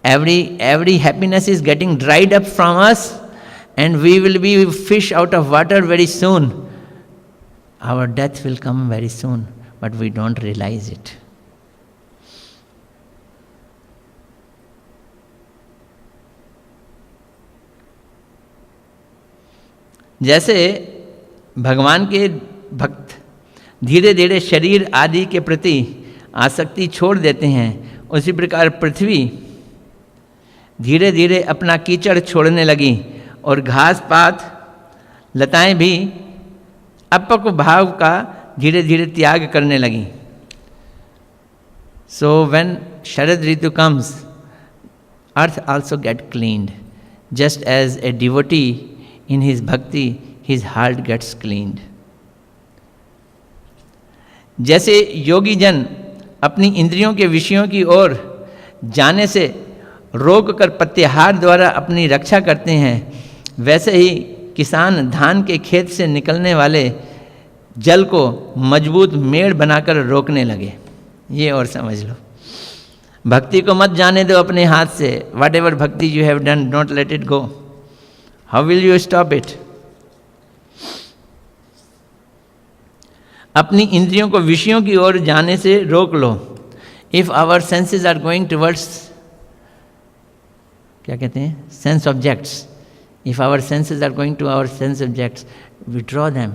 Every happiness is getting dried up from us, and we will be fish out of water very soon. Our death will come very soon, but we don't realize it. जैसे भगवान के भक्त धीरे धीरे शरीर आदि के प्रति आसक्ति छोड़ देते हैं, उसी प्रकार पृथ्वी धीरे धीरे अपना कीचड़ छोड़ने लगी और घास पात लताएं भी अपक भाव का धीरे धीरे त्याग करने लगी. So when Sharad Ritu comes, earth also get cleaned. Just as a devotee in his bhakti, his heart gets cleaned. जैसे योगी जन अपनी इंद्रियों के विषयों की ओर जाने से रोक कर प्रत्याहार द्वारा अपनी रक्षा करते हैं, वैसे ही किसान धान के खेत से निकलने वाले जल को मजबूत मेड़ बनाकर रोकने लगे. ये और समझ लो. भक्ति को मत जाने दो अपने हाथ से. Whatever bhakti you have done, don't let it go. How will you stop it? अपनी इंद्रियों को विषयों की ओर जाने से रोक लो. If our senses are going towards, क्या कहते हैं, sense objects. If our senses are going to our sense objects, withdraw them.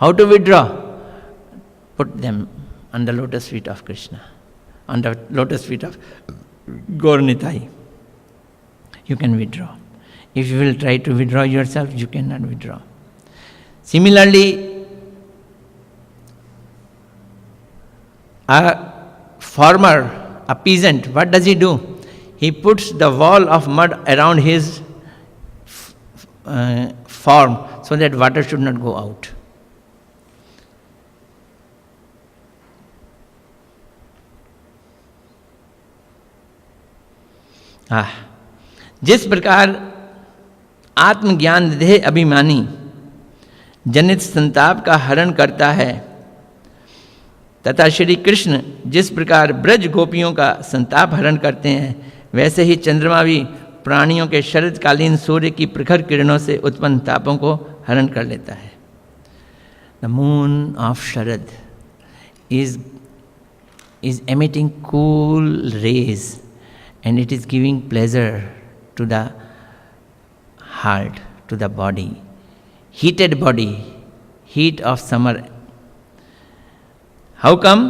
How to withdraw? Put them on the lotus feet of Krishna, on the lotus feet of Gaur Nitai. You can withdraw. If you will try to withdraw yourself, you cannot withdraw. Similarly, a peasant, what does he do? He puts the wall of mud around his farm so that water should not go out. जिस प्रकार आत्मज्ञान देह अभिमानी जनित संताप का हरण करता है, तथा श्री कृष्ण जिस प्रकार ब्रज गोपियों का संताप हरण करते हैं, वैसे ही चंद्रमा भी प्राणियों के शरदकालीन सूर्य की प्रखर किरणों से उत्पन्न तापों को हरण कर लेता है. The moon of Sharad is emitting cool rays, and it is giving pleasure to the heart, to the body. Heated body, heat of summer. How come?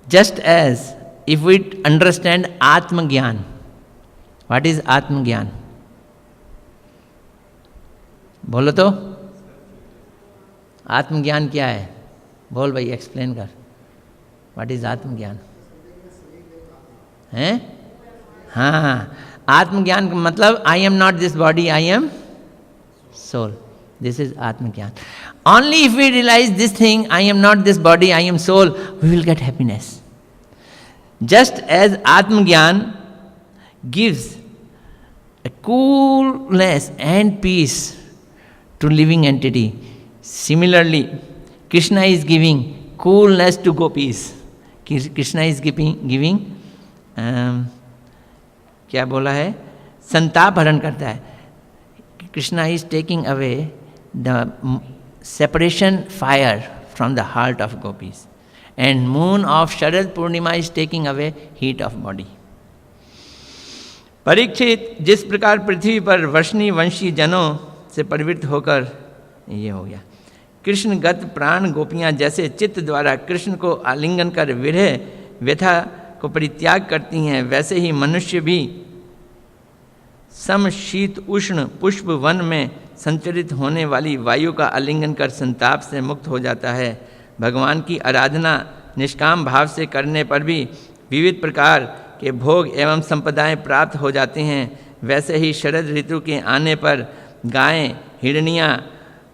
Just as if we understand Atma Gyan. What is Atma Gyan? बोलो तो. आत्म ज्ञान क्या है? बोल भाई, एक्सप्लेन कर. व्हाट इज आत्म ज्ञान? हैं? हाँ, आत्मज्ञान का मतलब I am not this body, I am soul. This is atmagyan. Only if we realise this thing, I am not this body, I am soul, we will get happiness. Just as atmagyan gives a coolness and peace to living entity, similarly Krishna is giving coolness to gopis. Krishna is giving क्या बोला है? संताप हरण करता है. Krishna is taking away the separation fire from the heart of gopis, and moon of Sharad Purnima is taking away heat of body. Parikshit जिस प्रकार पृथ्वी पर वर्षणी वंशी जनों से परिवृत्त होकर, ये हो गया, कृष्णगत प्राण गोपियाँ जैसे चित्त द्वारा कृष्ण को आलिंगन कर विरह व्यथा को परित्याग करती हैं, वैसे ही मनुष्य भी सम शीत उष्ण पुष्प वन में संचरित होने वाली वायु का आलिंगन कर संताप से मुक्त हो जाता है. भगवान की आराधना निष्काम भाव से करने पर भी विविध प्रकार के भोग एवं संपदाएं प्राप्त हो जाते हैं. वैसे ही शरद ऋतु के आने पर गायें, हिरनियाँ,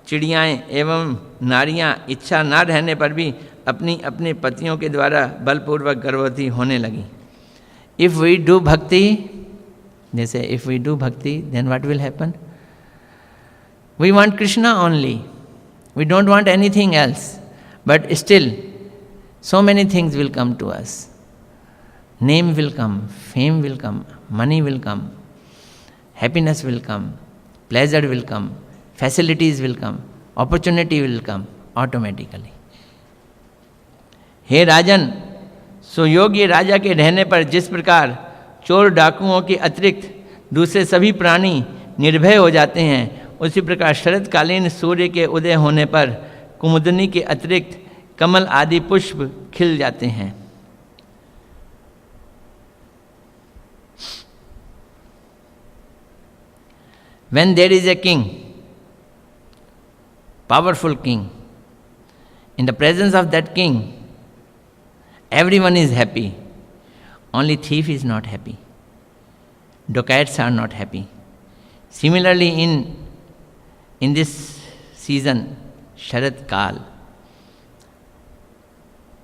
चिड़ियाएँ एवं नारियाँ इच्छा न रहने पर भी अपनी अपने पतियों के द्वारा बलपूर्वक गर्भवती होने लगी. इफ वी डू भक्ति, जैसे if we do bhakti, then what will happen? We want Krishna only, we don't want anything else, but still so many things will come to us. Name will come, fame will come, money will come, happiness will come, pleasure will come, facilities will come, opportunity will come automatically. हे राजन, सो योग्य राजा के रहने पर जिस प्रकार चोर डाकुओं के अतिरिक्त दूसरे सभी प्राणी निर्भय हो जाते हैं, उसी प्रकार शरतकालीन सूर्य के उदय होने पर कुमुदनी के अतिरिक्त कमल आदि पुष्प खिल जाते हैं. When there is a king, powerful king, in the presence of that king, everyone is happy. Only thief is not happy. Dacoits are not happy. Similarly, in this season, Sharat Kal,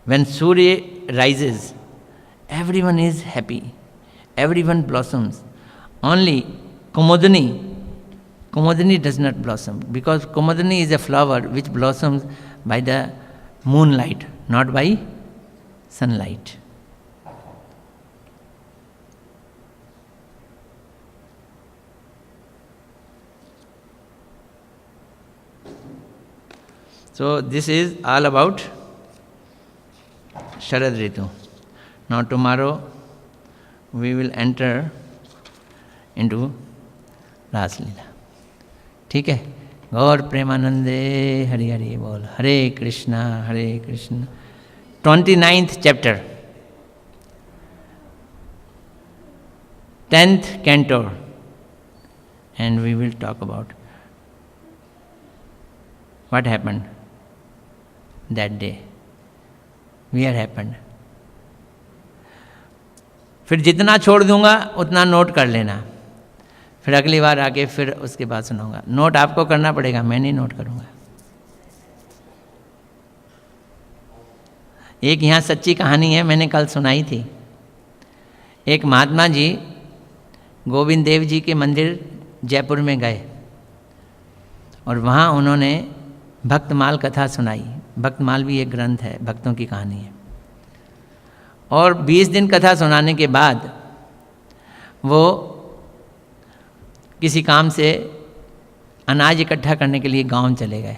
when Surya rises, everyone is happy. Everyone blossoms. Only Kumudini does not blossom, because Kumudini is a flower which blossoms by the moonlight, not by sunlight. So this is all about Sharad Ritu. Now tomorrow we will enter into Ras Leela. ठीक है. गौर प्रेमानंदे हरि हरि बोल. हरे कृष्णा हरे Krishna. 29th chapter, 10th canto, and we will talk about what happened that day, where happened. फिर जितना छोड़ दूंगा उतना नोट कर लेना. फिर अगली बार आके फिर उसके बाद सुनाऊंगा. नोट आपको करना पड़ेगा, मैं नहीं नोट करूंगा. एक यहाँ सच्ची कहानी है, मैंने कल सुनाई थी. एक महात्मा जी गोविंद देव जी के मंदिर जयपुर में गए और वहाँ उन्होंने भक्तमाल कथा सुनाई. भक्तमाल भी एक ग्रंथ है, भक्तों की कहानी है. और 20 दिन कथा सुनाने के बाद वो किसी काम से अनाज इकट्ठा करने के लिए गांव चले गए.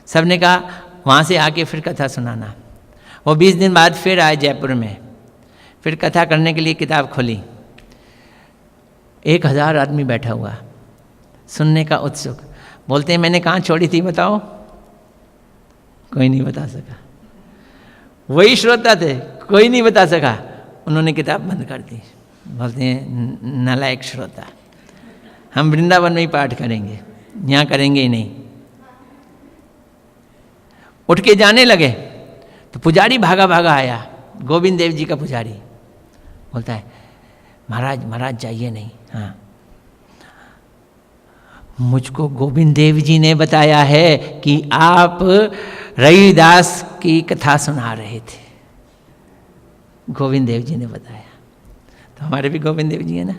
सबने कहा वहाँ से आके फिर कथा सुनाना. वो 20 दिन बाद फिर आए जयपुर में, फिर कथा करने के लिए किताब खोली. 1000 आदमी बैठा हुआ, सुनने का उत्सुक. बोलते हैं मैंने कहाँ छोड़ी थी बताओ. कोई नहीं बता सका. वही श्रोता थे, कोई नहीं बता सका. उन्होंने किताब बंद कर दी. बोलते हैं नालायक श्रोता, हम वृंदावन में ही पाठ करेंगे, यहाँ करेंगे ही नहीं. उठ के जाने लगे तो पुजारी भागा भागा आया, गोविंद देव जी का पुजारी. बोलता है महाराज महाराज जाइए नहीं. हाँ, मुझको गोविंद देव जी ने बताया है कि आप रविदास की कथा सुना रहे थे. गोविंद देव जी ने बताया. तो हमारे भी गोविंद देव जी है ना.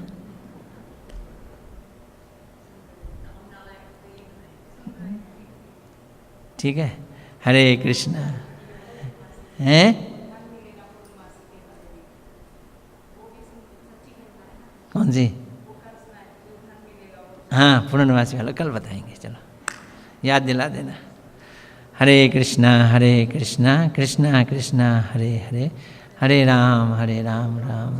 ठीक है. हरे कृष्णा. हैं? कौन सी? हाँ, पूर्णवासी वाला कल बताएंगे. चलो याद दिला देना. हरे कृष्णा कृष्णा कृष्णा हरे हरे, हरे राम राम राम.